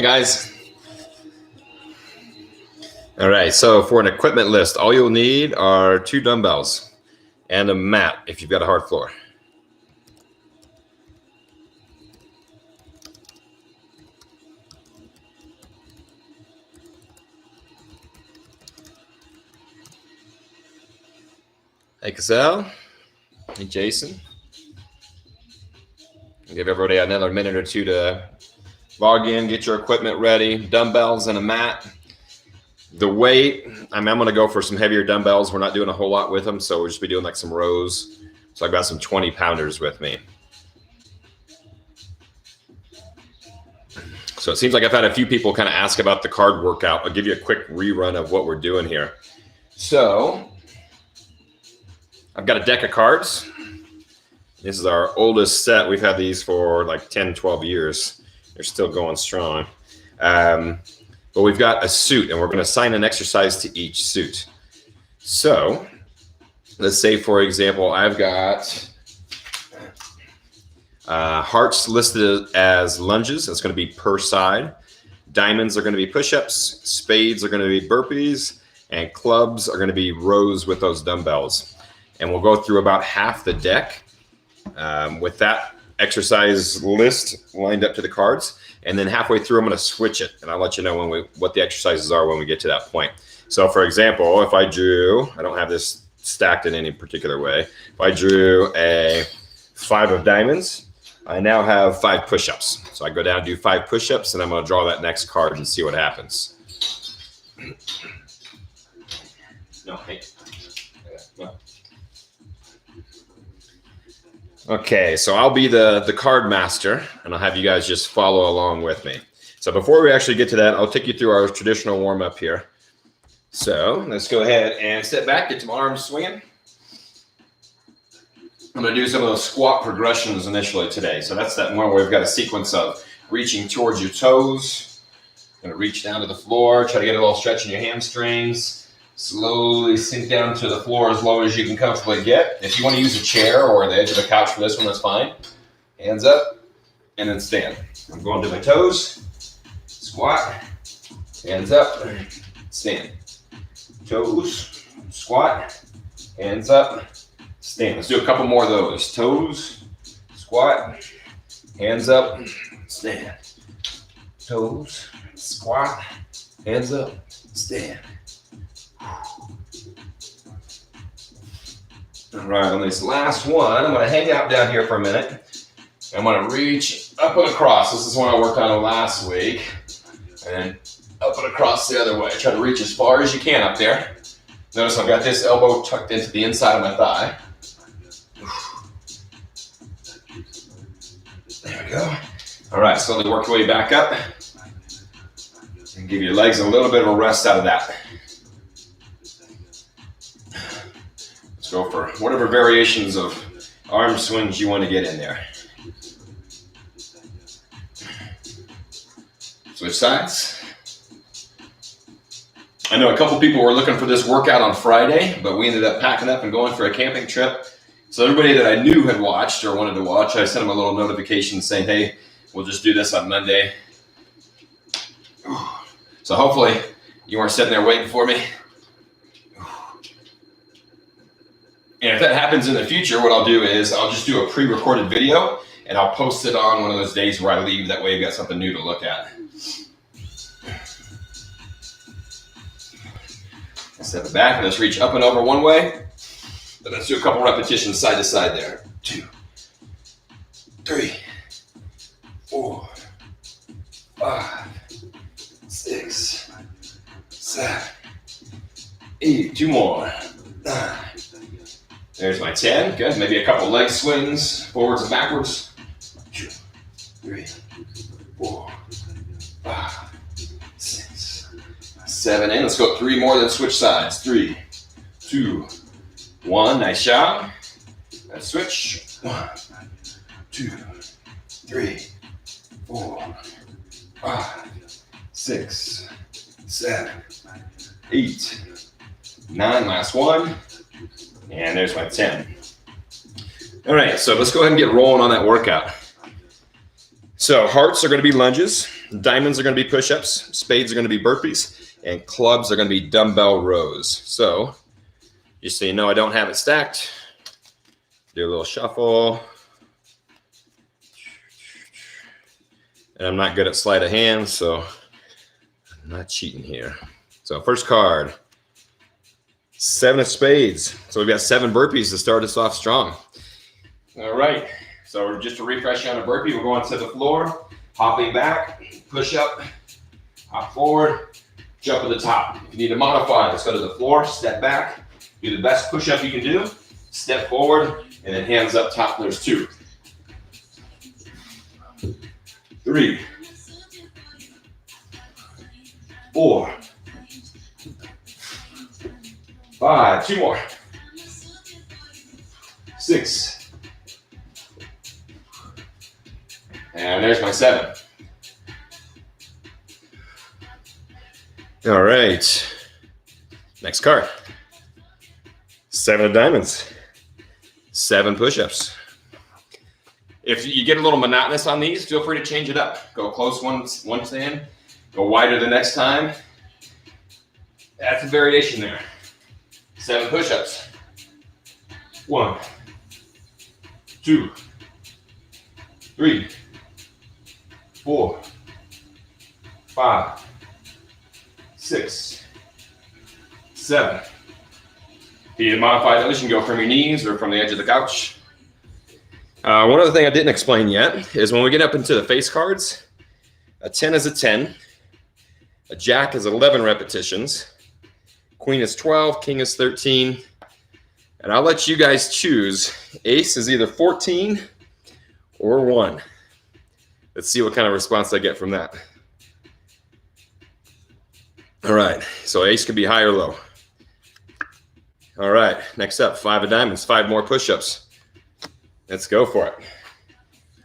Hi guys. All right, so for an equipment list, all you'll need are 2 dumbbells and a mat if you've got a hard floor. Hey Cassell. Hey Jason. I'll give everybody another minute or two to log in, get your equipment ready, dumbbells and a mat. The weight, I'm going to go for some heavier dumbbells. We're not doing a whole lot with them, so we'll just be doing like some rows. So I've got some 20 pounders with me. So it seems like I've had a few people kind of ask about the card workout. I'll give you a quick rerun of what we're doing here. So I've got a deck of cards. This is our oldest set. We've had these for like 10, 12 years. They're still going strong. But we've got a suit, and we're going to assign an exercise to each suit. So let's say, for example, I've got hearts listed as lunges. That's going to be per side. Diamonds are going to be push-ups. Spades are going to be burpees. And clubs are going to be rows with those dumbbells. And we'll go through about half the deck with that exercise list lined up to the cards. And then halfway through, I'm going to switch it, and I'll let you know what the exercises are when we get to that point. So, for example, if I don't have this stacked in any particular way. If I drew a 5 of diamonds, I now have 5 push-ups. So I go down and do 5 push-ups, and I'm going to draw that next card and see what happens. No, hey. No. Okay, so I'll be the card master, and I'll have you guys just follow along with me. So before we actually get to that, I'll take you through our traditional warm-up here. So let's go ahead and sit back, get some arms swinging. I'm going to do some of those squat progressions initially today. So that's that one where we've got a sequence of reaching towards your toes. Going to reach down to the floor, try to get a little stretch in your hamstrings. Slowly sink down to the floor as low as you can comfortably get. If you want to use a chair or the edge of a couch for this one, that's fine. Hands up, and then stand. I'm going to my toes, squat, hands up, stand. Toes, squat, hands up, stand. Let's do a couple more of those. Toes, squat, hands up, stand. Toes, squat, hands up, stand. All right, on this last one, I'm going to hang out down here for a minute. I'm going to reach up and across. This is one I worked on last week. And up and across the other way. Try to reach as far as you can up there. Notice I've got this elbow tucked into the inside of my thigh. There we go. All right, slowly work your way back up. And give your legs a little bit of a rest out of that. Go for whatever variations of arm swings you want to get in there. Switch sides. I know a couple people were looking for this workout on Friday, but we ended up packing up and going for a camping trip. So everybody that I knew had watched or wanted to watch, I sent them a little notification saying, hey, we'll just do this on Monday. So hopefully you weren't sitting there waiting for me. And if that happens in the future, what I'll do is I'll just do a pre-recorded video and I'll post it on one of those days where I leave. That way you've got something new to look at. Step it back and let's reach up and over one way. Then let's do a couple repetitions side to side there. 2, 3, 4, 5, 6, 7, 8. 2 more. 9. There's my 10. Good. Maybe a couple leg swings, forwards and backwards. 2, 3, 4, 5, 6, 7. And let's go 3 more, then switch sides. 3, 2, 1. Nice job. Let's switch. 1, 2, 3, 4, 5, 6, 7, 8, 9. Last one. And there's my 10. All right, so let's go ahead and get rolling on that workout. So hearts are going to be lunges. Diamonds are going to be push-ups, spades are going to be burpees, and clubs are going to be dumbbell rows. So just so you know, I don't have it stacked. Do a little shuffle. And I'm not good at sleight of hand, so I'm not cheating here. So first card, 7 of spades. So we've got 7 burpees to start us off strong. All right, so just to refresh you on a burpee, we're going to the floor, hopping back, push up, hop forward, jump to the top. If you need to modify, let's go to the floor, step back, do the best push up you can do, step forward, and then hands up top. There's 2, 3, 4, 5, 2 more, 6, and there's my 7. All right, next card, 7 of diamonds, 7 push-ups. If you get a little monotonous on these, feel free to change it up. Go close one stand, go wider the next time. That's a variation there. 7 push-ups. 1, 2, 3, 4, 5, 6, 7. If you need to modify those, you can go from your knees or from the edge of the couch. One other thing I didn't explain yet is when we get up into the face cards, a 10 is a 10, a jack is 11 repetitions, queen is 12, king is 13, and I'll let you guys choose. Ace is either 14 or 1. Let's see what kind of response I get from that. All right, so ace could be high or low. All right, next up, 5 of diamonds, 5 more push-ups. Let's go for it.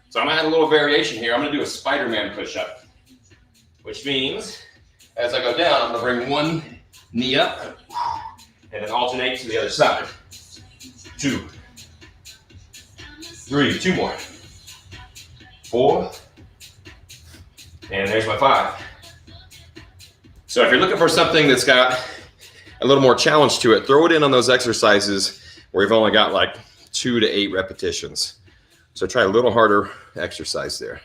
So I'm gonna add a little variation here. I'm gonna do a Spider-Man push-up, which means as I go down, I'm gonna bring one knee up and then alternate to the other side. 2, 3, 2 more, 4, and there's my 5. So if you're looking for something that's got a little more challenge to it, throw it in on those exercises where you've only got like 2 to 8 repetitions. So try a little harder exercise there.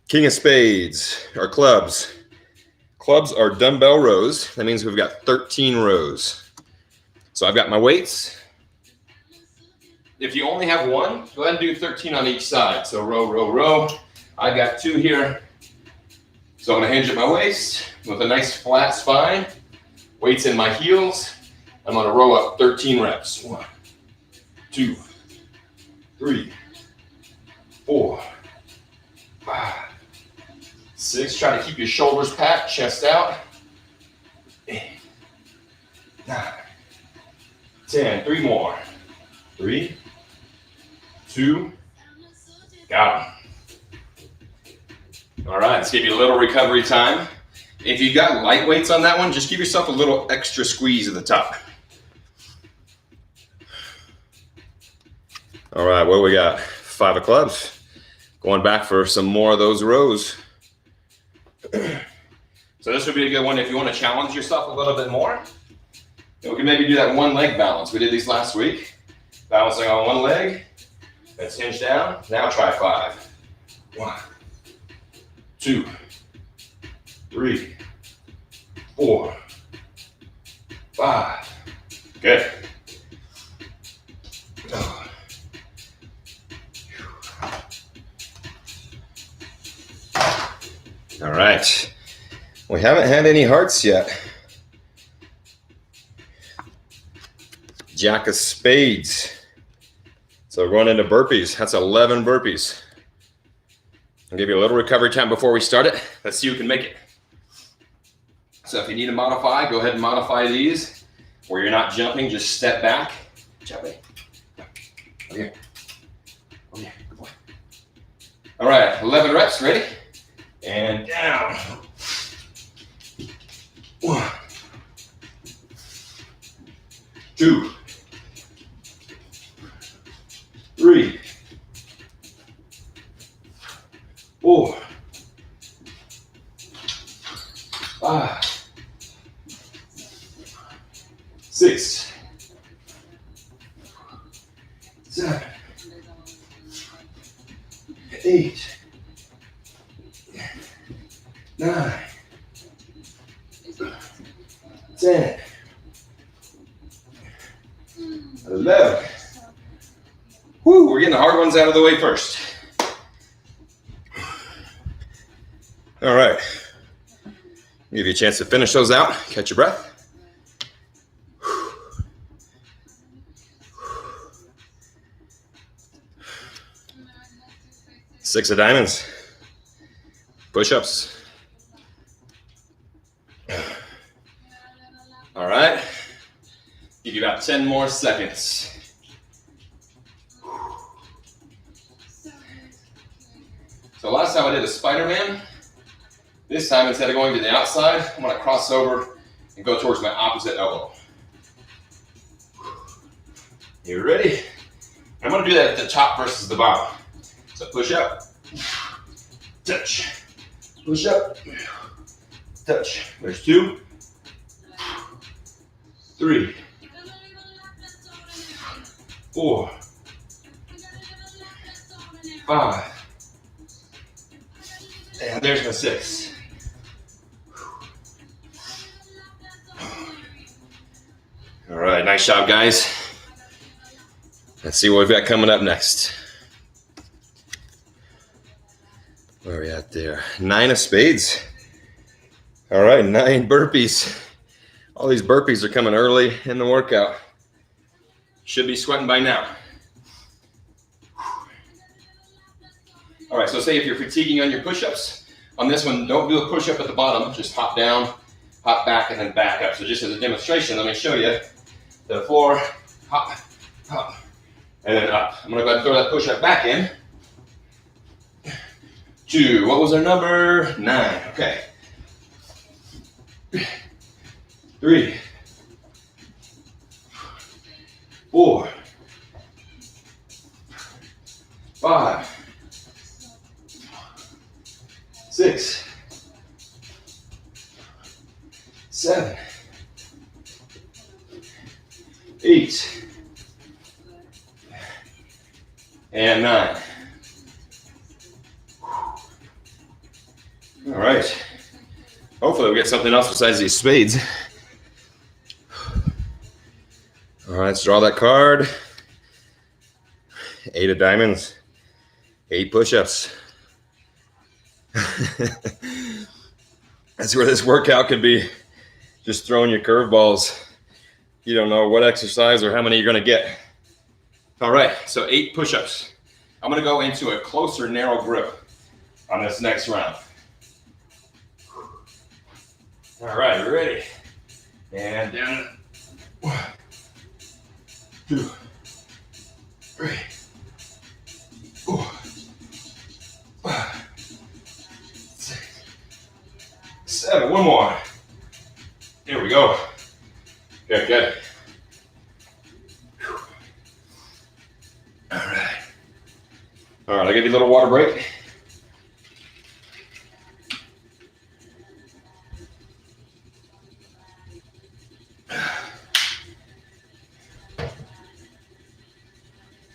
King of spades or clubs. Clubs are dumbbell rows. That means we've got 13 rows. So I've got my weights. If you only have one, go ahead and do 13 on each side. So row, row, row. I got 2 here. So I'm gonna hinge at my waist with a nice flat spine. Weights in my heels. I'm gonna row up 13 reps. 1, 2, 3, 4, 5, 6. Try to keep your shoulders pat, chest out. 8, 9, 10. 3 more. 3, 2, got 'em. All right, let's give you a little recovery time. If you've got light weights on that one, just give yourself a little extra squeeze at the top. All right, what do we got? 5 of clubs. Going back for some more of those rows. So this would be a good one if you want to challenge yourself a little bit more. We can maybe do that one leg balance. We did these last week. Balancing on one leg. Let's hinge down. Now try 5. 1, 2, 3, 4, 5. Good. All right. We haven't had any hearts yet. Jack of spades. So we're going into burpees. That's 11 burpees. I'll give you a little recovery time before we start it. Let's see who can make it. So if you need to modify, go ahead and modify these. Where you're not jumping, just step back. Jump in. Over here. Over here. Good boy. All right, 11 reps. Ready? And down. 1, 2, 3, 4, 6, 7, 8, 9, 10, 11. Woo, we're getting the hard ones out of the way first. All right. Give you a chance to finish those out. Catch your breath. 6 of diamonds. Push-ups. All right. Give you about 10 more seconds. So last time I did a Spider-Man. This time, instead of going to the outside, I'm going to cross over and go towards my opposite elbow. You ready? I'm going to do that at the top versus the bottom. So push up, touch, push up, touch. There's 2, 3, 4, 5, and there's my 6. All right, nice job, guys. Let's see what we've got coming up next. Where are we at there? 9 of spades. All right, 9 burpees. All these burpees are coming early in the workout. Should be sweating by now. All right, so say if you're fatiguing on your push-ups, on this one, don't do a push-up at the bottom. Just hop down, hop back, and then back up. So just as a demonstration, let me show you the floor, hop, hop, and then up. I'm gonna go ahead and throw that push-up back in. 2, what was our number? 9, okay. 3, 4, 5, 6, 7, 8, and 9. All right. Hopefully we'll get something else besides these spades. All right, let's draw that card. 8 of diamonds, 8 push-ups. That's where this workout could be just throwing your curveballs. You don't know what exercise or how many you're going to get. All right, so 8 push-ups. I'm going to go into a closer narrow grip on this next round. All right, you ready? And down. 1, 2, 3, 4, 5, 6, 7. One more. Here we go. Good, good. All right. All right, I'll give you a little water break.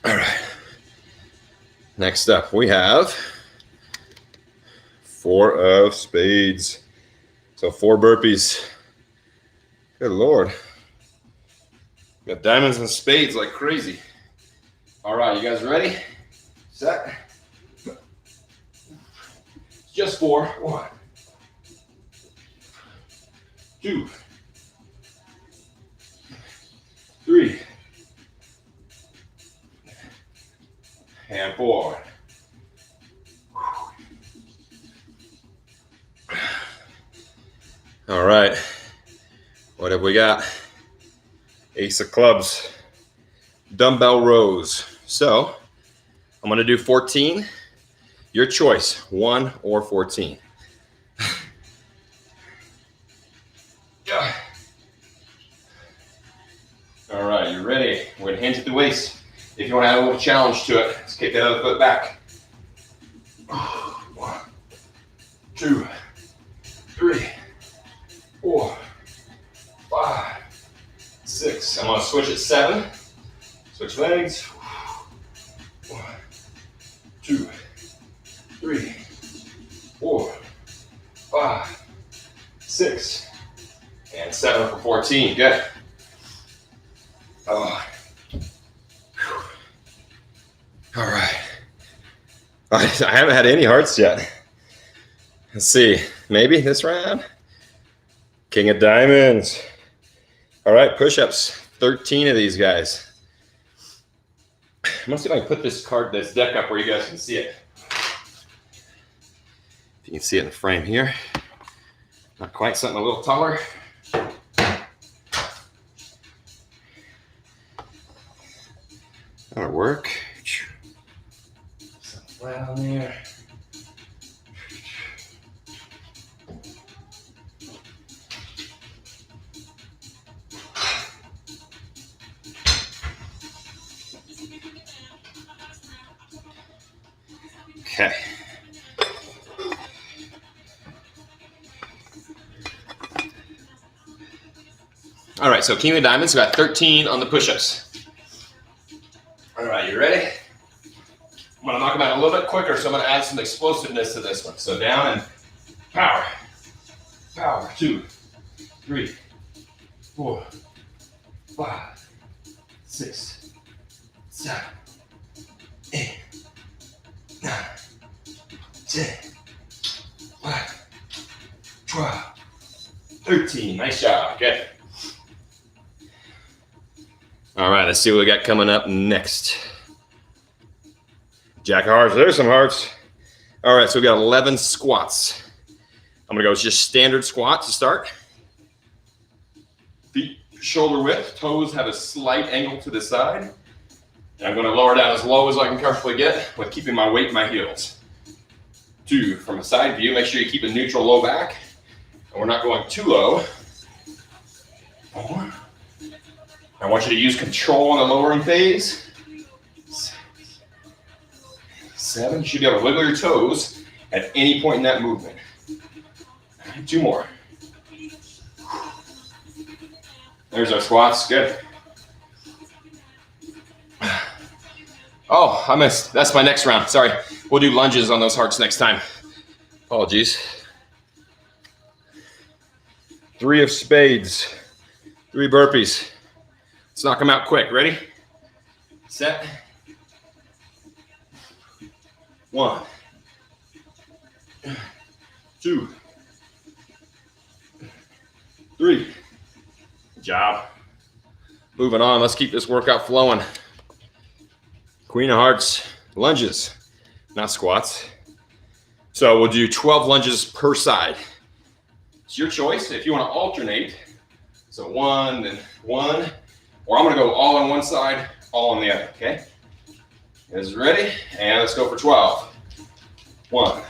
All right. Next up, we have 4 of spades. So 4 burpees. Good Lord. Got diamonds and spades like crazy. All right, you guys ready? Set. It's just 4. 1, 2, 3, and 4. All right. What have we got? Ace of clubs. Dumbbell rows. So I'm going to do 14. Your choice, 1 or 14. Yeah. All right, you ready? We're going to hinge at the waist. If you want to add a little challenge to it, let's kick that other foot back. 1, 2, 3, 4, 5, 6, 6. I'm going to switch at 7. Switch legs. 1, 2, 3, 4, 5, 6, and 7 for 14. Good. Oh. All right. I haven't had any hearts yet. Let's see. Maybe this round. King of diamonds. All right, push-ups. 13 of these guys. I'm gonna see if I can put this deck up where you guys can see it. If you can see it in the frame here. Not quite, something a little taller. That'll work. Something flat on there. Okay. All right, so King of Diamonds, we got 13 on the push-ups. All right, you ready? I'm gonna knock them out a little bit quicker, so I'm gonna add some explosiveness to this one. So down and power. Power, 2, 3, 4, 5, 6, 7, 8, 9, 10, 11, 12, 13. Nice job. Good. All right, let's see what we got coming up next. Jack of hearts. There's some hearts. All right, so we got 11 squats. I'm going to go with just standard squat to start. Feet shoulder width. Toes have a slight angle to the side. And I'm going to lower down as low as I can comfortably get with keeping my weight in my heels. 2, from a side view, make sure you keep a neutral low back. And we're not going too low. 4. I want you to use control on the lowering phase. 6, 7. You should be able to wiggle your toes at any point in that movement. 2 more. There's our squats. Good. Oh, I missed. That's my next round. Sorry. We'll do lunges on those hearts next time. Apologies. 3 of spades. 3 burpees. Let's knock them out quick. Ready? Set. 1, 2, 3. Good job. Moving on. Let's keep this workout flowing. Queen of hearts. Lunges, not squats. So we'll do 12 lunges per side. It's your choice if you want to alternate. So 1, then 1. Or I'm going to go all on one side, all on the other, okay? You guys ready? And let's go for 12. 1,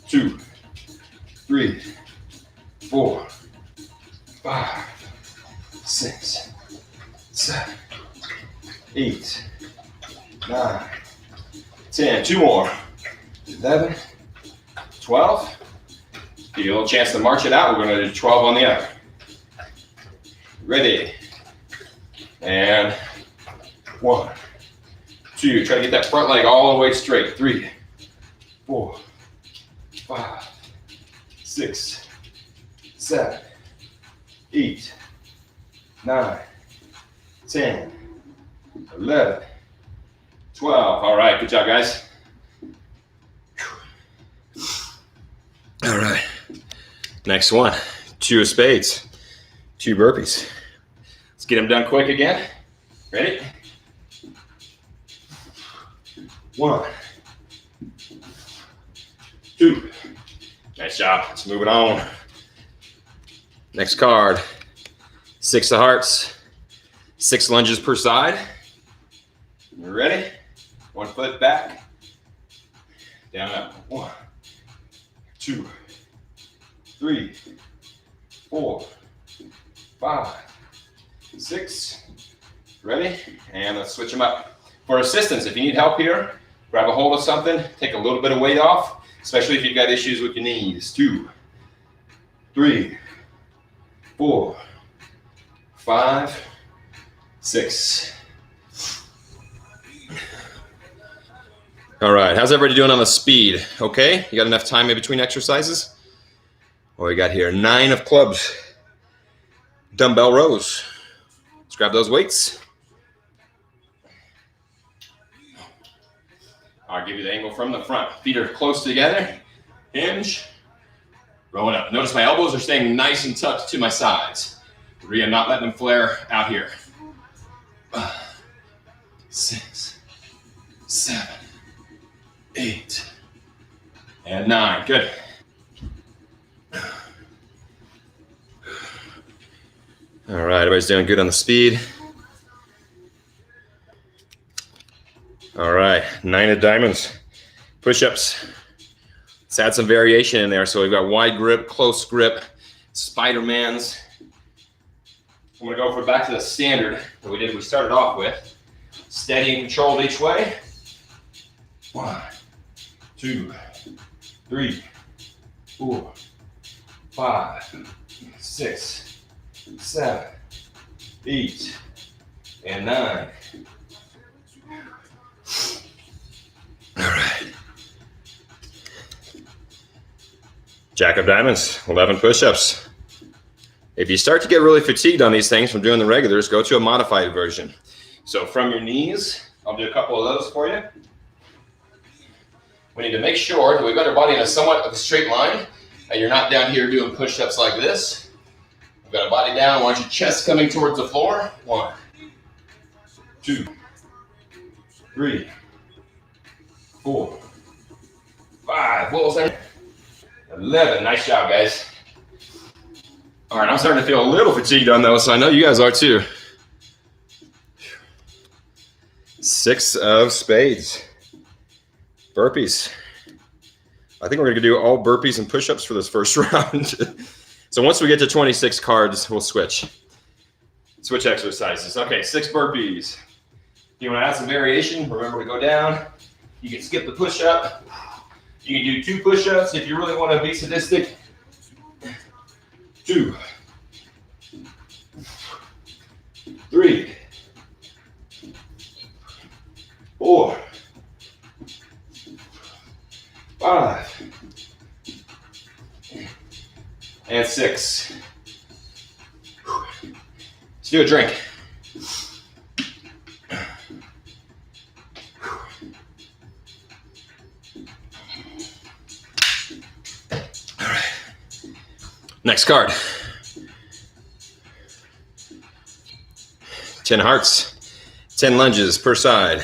2, 3, 4, 5, 6, 7, 8, 9, 10. 2 more. 11, 12. Give you a little chance to march it out. We're going to do 12 on the other. Ready? And 1, 2. Try to get that front leg all the way straight. 3, 4, 5, 6, 7, 8, 9, 10, 11, 12. All right, good job, guys. All right. Next one. 2 of spades. 2 burpees. Let's get them done quick again. Ready? 1, 2. Nice job. Let's move it on. Next card. 6 of hearts. 6 lunges per side. You ready? 1 foot back. Down up. 1, 2, 3, 4, 5, 6. Ready? And let's switch them up. For assistance, if you need help here, grab a hold of something, take a little bit of weight off, especially if you've got issues with your knees. 2, 3, 4, 5, 6. All right, how's everybody doing on the speed? Okay, you got enough time in between exercises? What we got here? 9 of clubs. Dumbbell rows. Let's grab those weights. I'll give you the angle from the front. Feet are close together. Hinge. Rolling up. Notice my elbows are staying nice and tucked to my sides. 3, I'm not letting them flare out here. 6, 7, 8, and 9. Good. All right, everybody's doing good on the speed. All right, 9 of diamonds. Push-ups. Let's add some variation in there. So we've got wide grip, close grip, Spider-Mans. I'm gonna go back to the standard that we started off with. Steady and controlled each way. 1, 2, 3, 4, 5, 6, 7, 8, and 9. All right. Jack of diamonds, 11 push-ups. If you start to get really fatigued on these things from doing the regulars, go to a modified version. So from your knees, I'll do a couple of those for you. We need to make sure that we've got our body in a somewhat of a straight line, and you're not down here doing push-ups like this. We've got our body down. I want your chest coming towards the floor. 1, 2, 3, 4, 5. What was that? 11. Nice job, guys. All right, I'm starting to feel a little fatigued on those, so I know you guys are too. 6 of spades. Burpees. I think we're gonna do all burpees and push-ups for this first round. So once we get to 26 cards, we'll switch. Switch exercises. Okay, 6 burpees. If you wanna add some variation, remember to go down. You can skip the push-up. You can do 2 push-ups if you really wanna be sadistic. 2, 3, 4, 5, and 6. Let's do a drink. All right. Next card. 10 hearts, 10 lunges per side.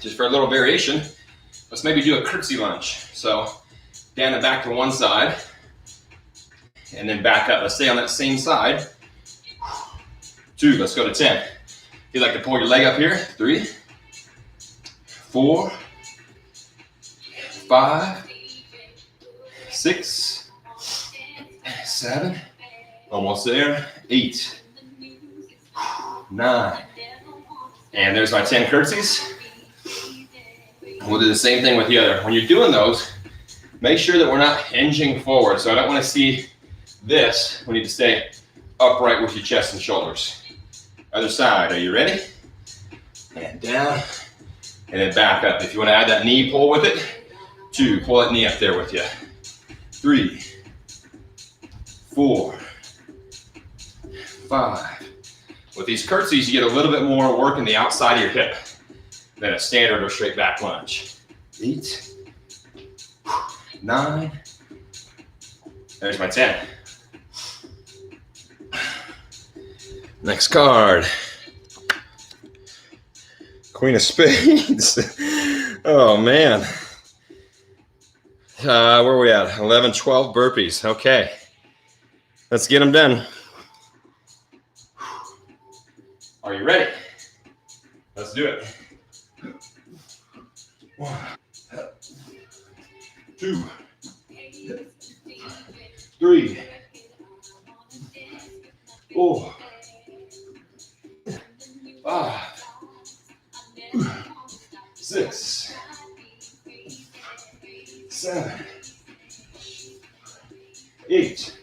Just for a little variation, let's maybe do a curtsy lunge. So down and back to one side, and then back up. Let's stay on that same side. 2, let's go to 10. If you'd like to pull your leg up here, 3, 4, 5, 6, 7, almost there, 8, 9, and there's my 10 curtsies. We'll do the same thing with the other. When you're doing those, make sure that we're not hinging forward. So I don't want to see this. We need to stay upright with your chest and shoulders. Other side, are you ready? And down, and then back up. If you want to add that knee pull with it, 2, pull that knee up there with you. 3, 4, 5. With these curtsies, you get a little bit more work in the outside of your hip than a standard or straight back lunge. 8, 9, there's my 10. Next card. Queen of spades. Oh man. Where are we at? 11, 12 burpees. Okay. Let's get them done. Are you ready? Let's do it. 1, 2, 3, 4, 5, 6, 7, 8,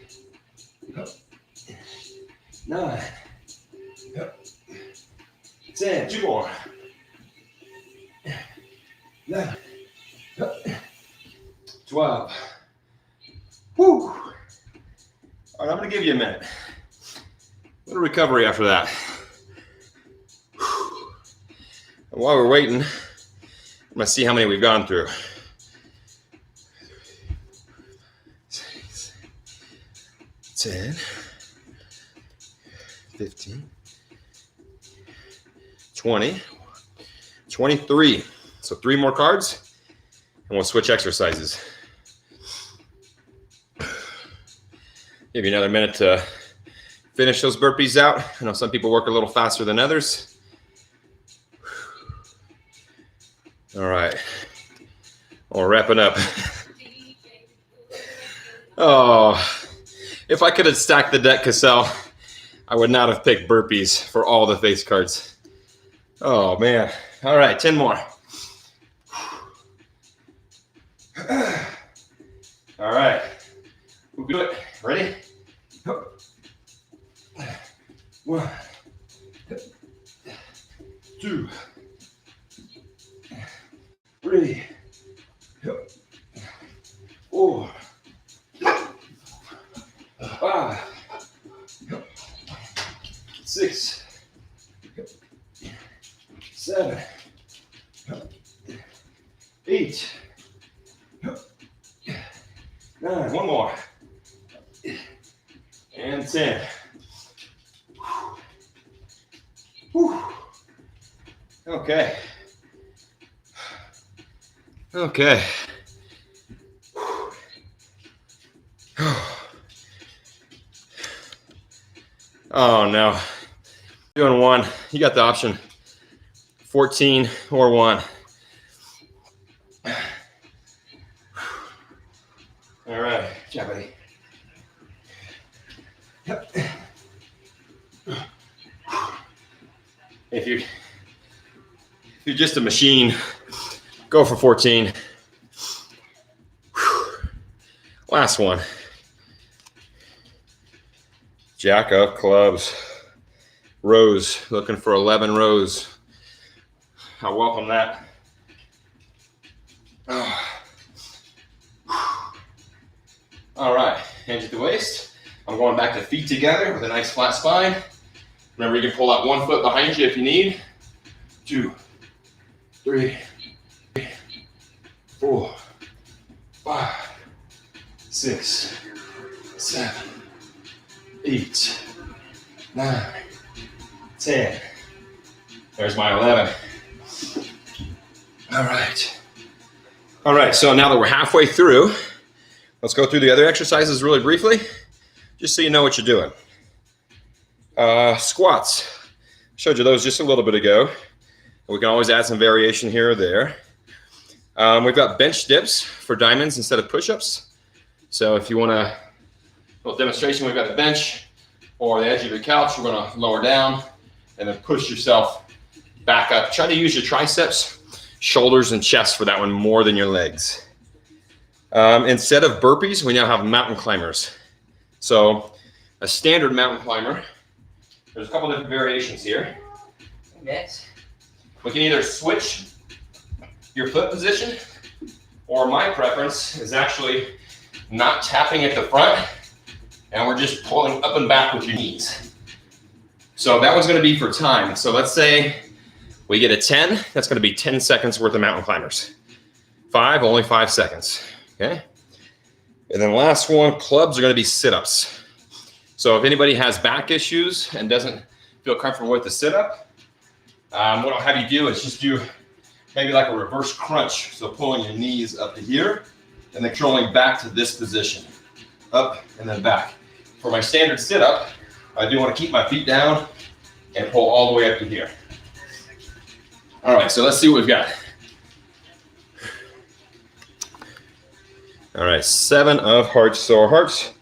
9, 10, 2 more. 11, 12. Whew. All right, I'm gonna give you a minute. A little recovery after that. And while we're waiting, I'm gonna see how many we've gone through. 6, 10, 15, 20, 23. So 3 more cards, and we'll switch exercises. Give you another minute to finish those burpees out. I know some people work a little faster than others. All right, we're wrapping up. Oh, if I could have stacked the deck, Cassell, I would not have picked burpees for all the face cards. Oh man. All right, 10 more. All right, we'll do it. Ready? 1, 2, 3, 4, 5, 6, 7, 8, 9. One more. And 10. Whew. Okay. Okay. Oh no. Doing 1. You got the option. 14 or 1. All right. Good job, buddy. If you're just a machine, go for 14. Last one. Jack of clubs. Rows. Looking for 11 rows. I welcome that. All right. Hands at the waist. I'm going back to feet together with a nice flat spine. Remember, you can pull out 1 foot behind you if you need. 2, 3, 4, 5, 6, 7, 8, 9, 10. There's my 11. All right. All right, so now that we're halfway through, let's go through the other exercises really briefly, just so you know what you're doing. Squats. Showed you those just a little bit ago. We can always add some variation here or there. We've got bench dips for diamonds instead of push-ups. So if you want a little demonstration, we've got the bench or the edge of your couch. We're going to lower down and then push yourself back up. Try to use your triceps, shoulders, and chest for that one more than your legs. Instead of burpees, we now have mountain climbers. So a standard mountain climber, there's a couple different variations here. Next, we can either switch your foot position, or my preference is actually not tapping at the front, and we're just pulling up and back with your knees. So that one's going to be for time. So let's say we get a 10, that's going to be 10 seconds worth of mountain climbers. 5, only 5 seconds. Okay. And then last one, clubs are going to be sit-ups. So if anybody has back issues and doesn't feel comfortable with the sit-up, what I'll have you do is just do maybe like a reverse crunch. So pulling your knees up to here and then curling back to this position. Up and then back. For my standard sit-up, I do want to keep my feet down and pull all the way up to here. All right, so let's see what we've got. All right, 7 of hearts. So our hearts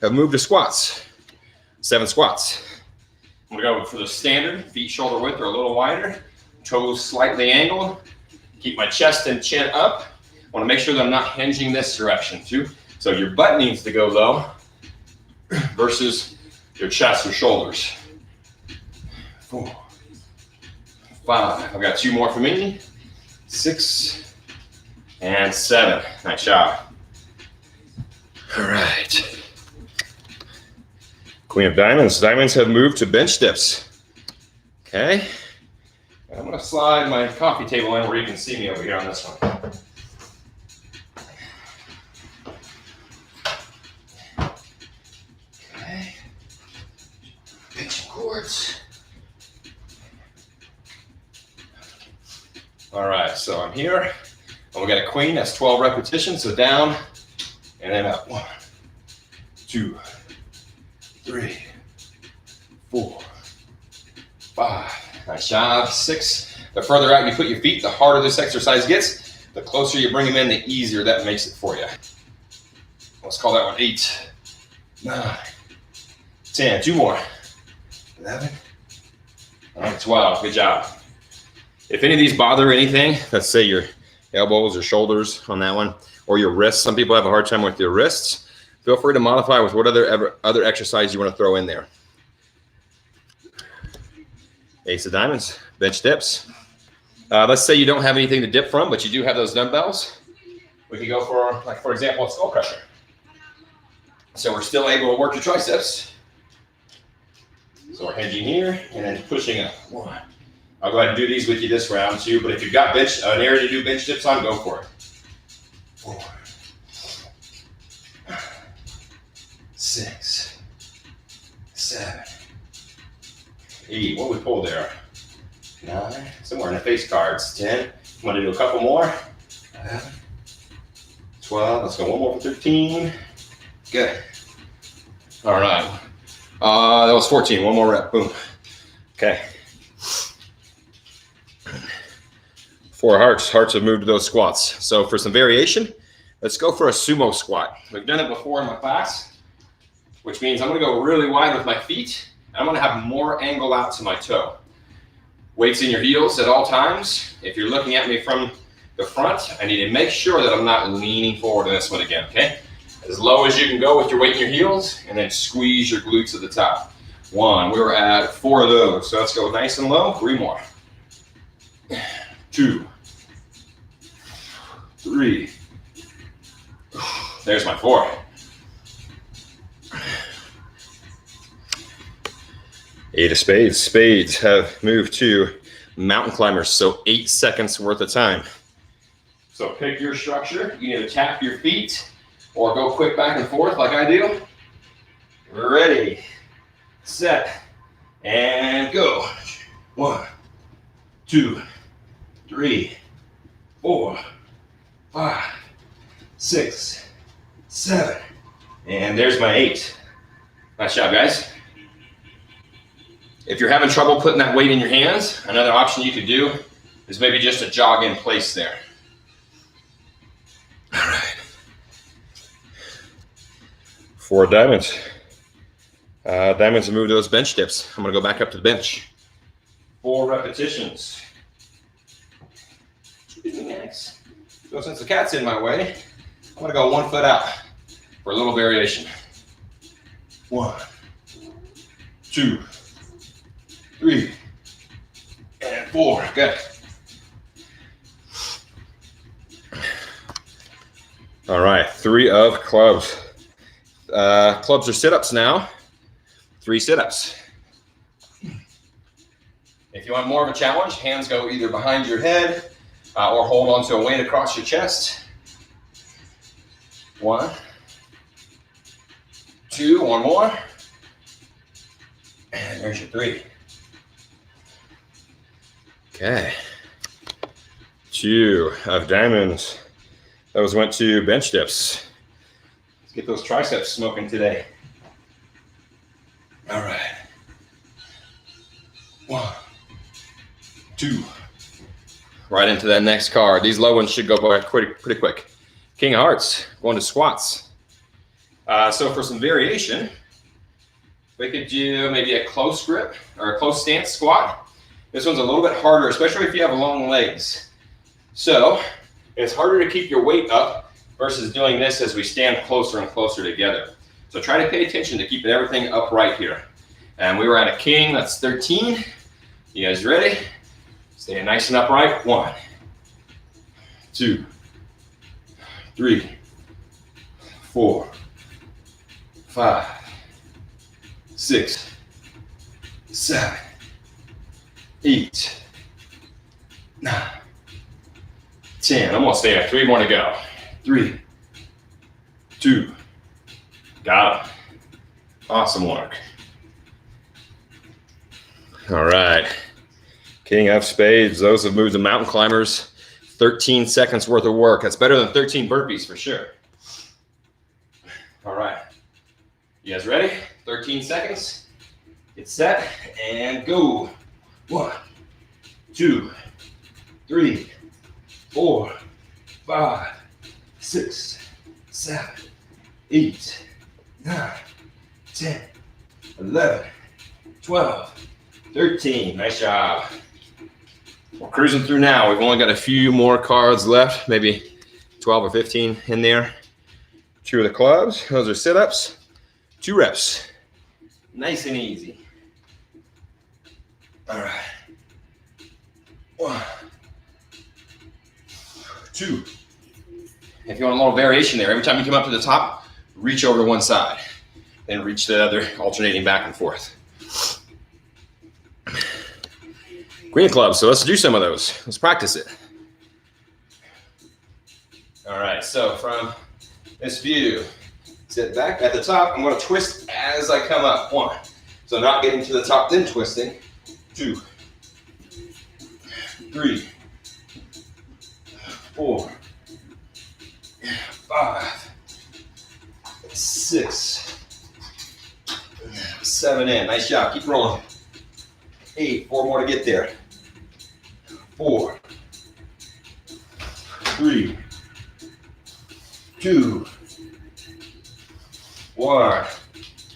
have moved to squats. 7 squats. I'm gonna go for the standard, feet shoulder width or a little wider, toes slightly angled. Keep my chest and chin up. I wanna make sure that I'm not hinging this direction too. So your butt needs to go low versus your chest or shoulders. 4, 5. I've got 2 more for me. 6 and 7. Nice job. All right. Queen of Diamonds. Diamonds have moved to bench dips. Okay. I'm going to slide my coffee table in where you can see me over here on this one. Okay. Bench cords. All right, so I'm here. And we got a queen. That's 12 repetitions. So down and then up. 1, 2, 3, 4, 5. Nice job. 6. The further out you put your feet, the harder this exercise gets. The closer you bring them in, the easier that makes it for you. Let's call that one 8, 9, 10. 2 more. 11. All right, 12. Good job. If any of these bother anything, let's say your elbows or shoulders on that one, or your wrists. Some people have a hard time with your wrists. Feel free to modify with what other exercise you want to throw in there. Ace of Diamonds, bench dips. Let's say you don't have anything to dip from, but you do have those dumbbells. We could go for, like, for example, a skull crusher. So we're still able to work your triceps. So we're hinging here and then pushing up. 1. I'll go ahead and do these with you this round too, but if you've got an area to do bench dips on, go for it. 4, 6, 7, 8. What we pull there? 9. Somewhere in the face cards. 10. I'm going to do a couple more. 11, 12. Let's go one more for 13. Good. All right. That was 14. One more rep. Boom. Okay. 4 hearts. Hearts have moved to those squats. So for some variation, let's go for a sumo squat. We've done it before in my class, which means I'm going to go really wide with my feet. And I'm going to have more angle out to my toe. Weights in your heels at all times. If you're looking at me from the front, I need to make sure that I'm not leaning forward in this one again, okay? As low as you can go with your weight in your heels, and then squeeze your glutes at the top. 1. We were at 4 of those. So let's go nice and low. 3 more. 2, 3. There's my 4. Eight of Spades. Spades have moved to mountain climbers, so 8 seconds worth of time. So pick your structure. You can either tap your feet or go quick back and forth like I do. Ready, set, and go. 1, 2, 3, 4, 5, 6, 7. And there's my 8. Nice job, guys. If you're having trouble putting that weight in your hands, another option you could do is maybe just a jog in place there. All right. 4 diamonds. Diamonds have moved to those bench dips. I'm going to go back up to the bench. 4 repetitions. Next. So since the cat's in my way, I'm going to go 1 foot out for a little variation. 1, 2, 3, and 4. Good. All right, 3 of clubs. Clubs are sit-ups now. 3 sit-ups. If you want more of a challenge, hands go either behind your head or hold onto a weight across your chest. 1, 2, 1 more. And there's your 3. Okay. 2 of diamonds. Those went to bench dips. Let's get those triceps smoking today. All right. 1, 2. Right into that next card. These low ones should go by pretty quick. King of Hearts, going to squats. So for some variation, we could do maybe a close grip or a close stance squat. This one's a little bit harder, especially if you have long legs. So it's harder to keep your weight up versus doing this as we stand closer and closer together. So try to pay attention to keeping everything upright here. And we were at a king, that's 13. You guys ready? Stay nice and upright. 1, 2, 3, 4, 5, 6, 7, 8, 9, 10. I'm gonna stay at 3 more to go. 3, 2, got it. Awesome work. All right. King of spades. Those have moved to mountain climbers. 13 seconds worth of work. That's better than 13 burpees for sure. All right. You guys ready? 13 seconds. Get set and go. 1, 2, 3, 4, 5, 6, 7, 8, 9, 10, 11, 12, 13. Nice job. We're cruising through now. We've only got a few more cards left, maybe 12 or 15 in there. 2 of the clubs. Those are sit-ups. 2 reps. Nice and easy. All right. 1, 2. If you want a little variation there, every time you come up to the top, reach over to one side. Then reach the other, alternating back and forth. Green clubs, so let's do some of those. Let's practice it. All right, so from this view, sit back at the top. I'm going to twist as I come up. 1. So not getting to the top, then twisting. 2, 3, 4, 5, 6, 7 in. Nice job. Keep rolling. 8. 4 more to get there. 4, 3, 2, 1.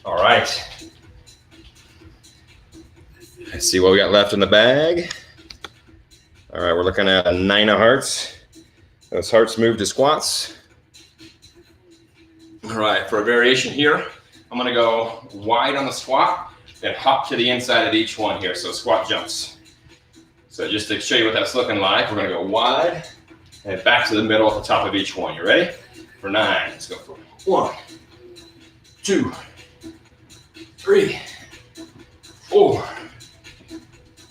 All right. Let's see what we got left in the bag. All right, we're looking at a 9 of hearts. Those hearts move to squats. All right, for a variation here, I'm gonna go wide on the squat, then hop to the inside of each one here, so squat jumps. So just to show you what that's looking like, we're gonna go wide and back to the middle at the top of each one. You ready? For 9, let's go for 1, 2, 3, 4,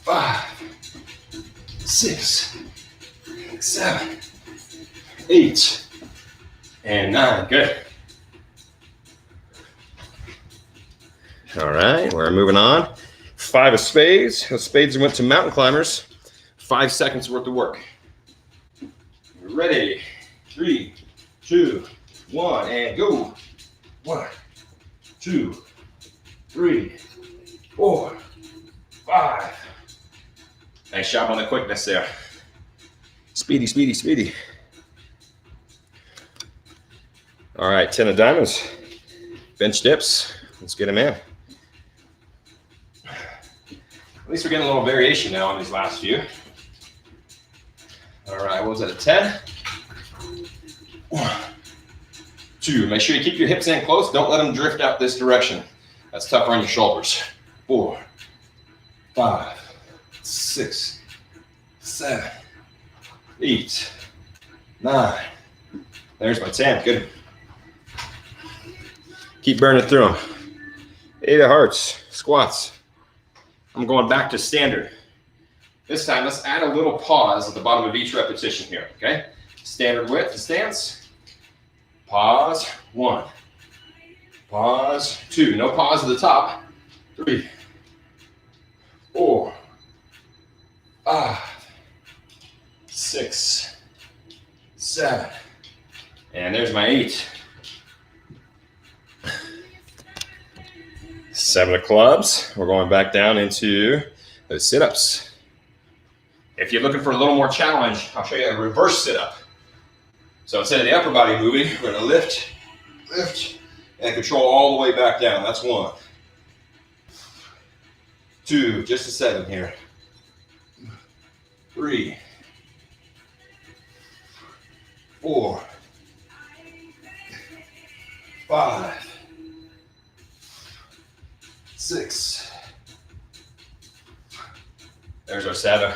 5, 6, 7, 8, and 9. Good. All right, we're moving on. 5 of spades. The spades went to mountain climbers. 5 seconds worth of work. Ready? 3, 2, 1, and go. 1, 2, 3, 4, 5. Nice job on the quickness there. Speedy, speedy, speedy. All right, 10 of diamonds. Bench dips. Let's get them in. At least we're getting a little variation now on these last few. All right, what was that, a 10? 1, 2. Make sure you keep your hips in close. Don't let them drift out this direction. That's tougher on your shoulders. 4, 5, 6, 7, 8, 9. There's my 10. Good. Keep burning through them. 8 of hearts. Squats. I'm going back to standard. This time, let's add a little pause at the bottom of each repetition here, okay? Standard width to stance. Pause. 1. Pause. 2. No pause at the top. 3, 4, 5, 6, 7. And there's my 8. 7 of clubs. We're going back down into those sit-ups. If you're looking for a little more challenge, I'll show you a reverse sit-up. So instead of the upper body moving, we're going to lift, and control all the way back down. That's 1. 2, just a 7 here. 3, 4, 5, 6. There's our 7.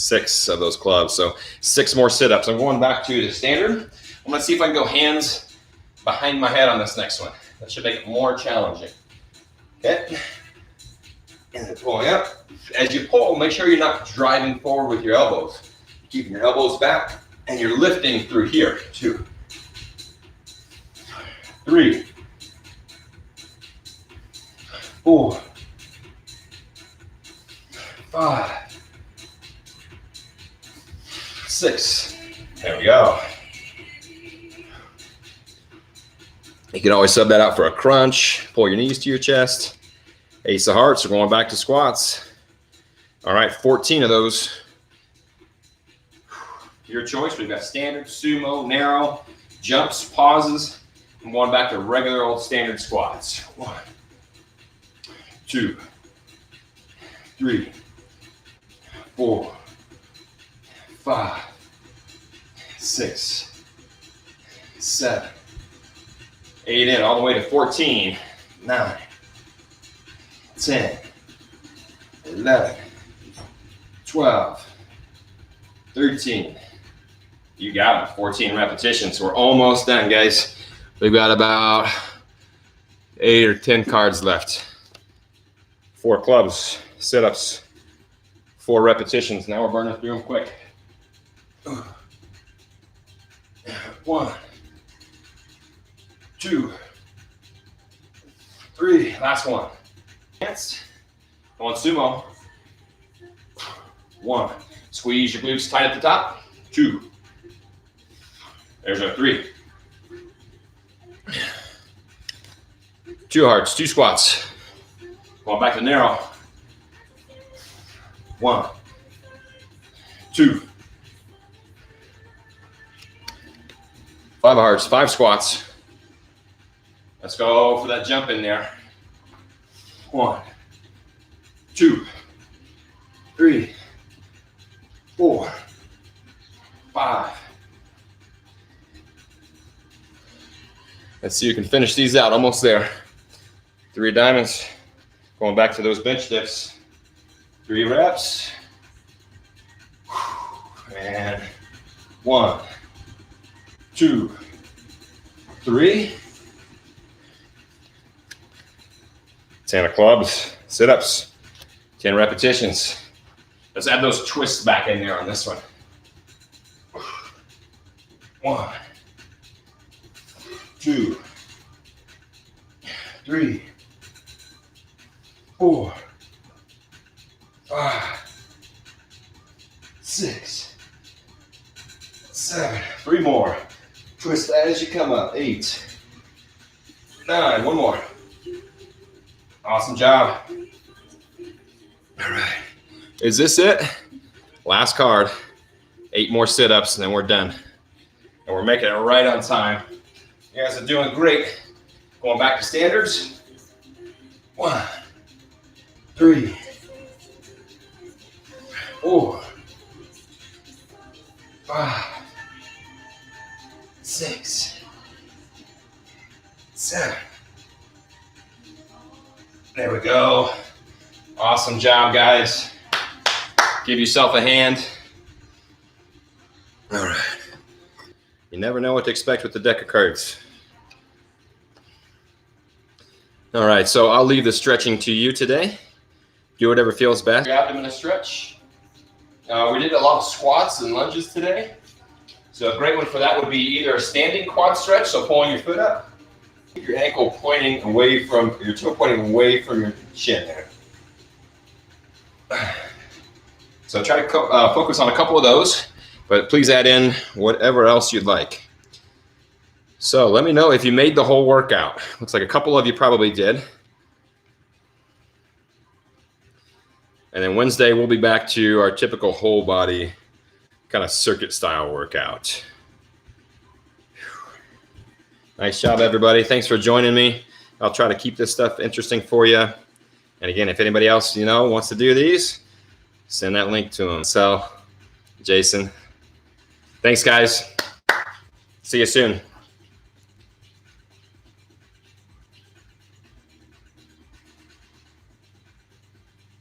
6 of those clubs. So 6 more sit-ups. I'm going back to the standard. I'm going to see if I can go hands behind my head on this next one. That should make it more challenging. Okay. And then pulling up. As you pull, make sure you're not driving forward with your elbows. Keeping your elbows back, and you're lifting through here. 2, 3, 4, 5, 6. There we go. You can always sub that out for a crunch. Pull your knees to your chest. Ace of hearts. We're going back to squats. All right, 14 of those. Your choice. We've got standard, sumo, narrow, jumps, pauses. I'm going back to regular old standard squats. 1, 2, 3, 4, 5, 6, 7, 8 in, all the way to 14, 9, 10, 11, 12, 13. You got it, 14 repetitions. We're almost done, guys. We've got about 8 or 10 cards left. 4 clubs, sit-ups, 4 repetitions. Now we're burning through them quick. 1, 2, 3. Last one. Hands. Going sumo. 1. Squeeze your glutes tight at the top. 2. There's our 3. 2 hearts, 2 squats. Going back to narrow. 1, 2. 5 hearts, 5 squats. Let's go for that jump in there. 1, 2, 3, 4, 5. Let's see if you can finish these out. Almost there. 3 diamonds. Going back to those bench dips. 3 reps. And 1, 2, 3. 10 of clubs, sit-ups, 10 repetitions. Let's add those twists back in there on this one. 1, 2, 3, 4, 5, 6, 7. 3 more. Twist that as you come up. 8, 9. 1 more. Awesome job. All right. Is this it? Last card. 8 more sit-ups, and then we're done. And we're making it right on time. You guys are doing great. Going back to standards. 1, 3, 4, 5, 6, 7. There we go. Awesome job, guys. Give yourself a hand. All right. You never know what to expect with the deck of cards. All right, so I'll leave the stretching to you today. Do whatever feels best. Your abdomen to stretch. We did a lot of squats and lunges today. So a great one for that would be either a standing quad stretch, so pulling your foot up. Keep your ankle pointing away from, your toe pointing away from your shin there. So try to focus on a couple of those, but please add in whatever else you'd like. So let me know if you made the whole workout. Looks like a couple of you probably did. And then Wednesday, we'll be back to our typical whole body kind of circuit style workout. Nice job, everybody. Thanks for joining me. I'll try to keep this stuff interesting for you. And again, if anybody else, wants to do these, send that link to them. So, Jason, thanks, guys. See you soon.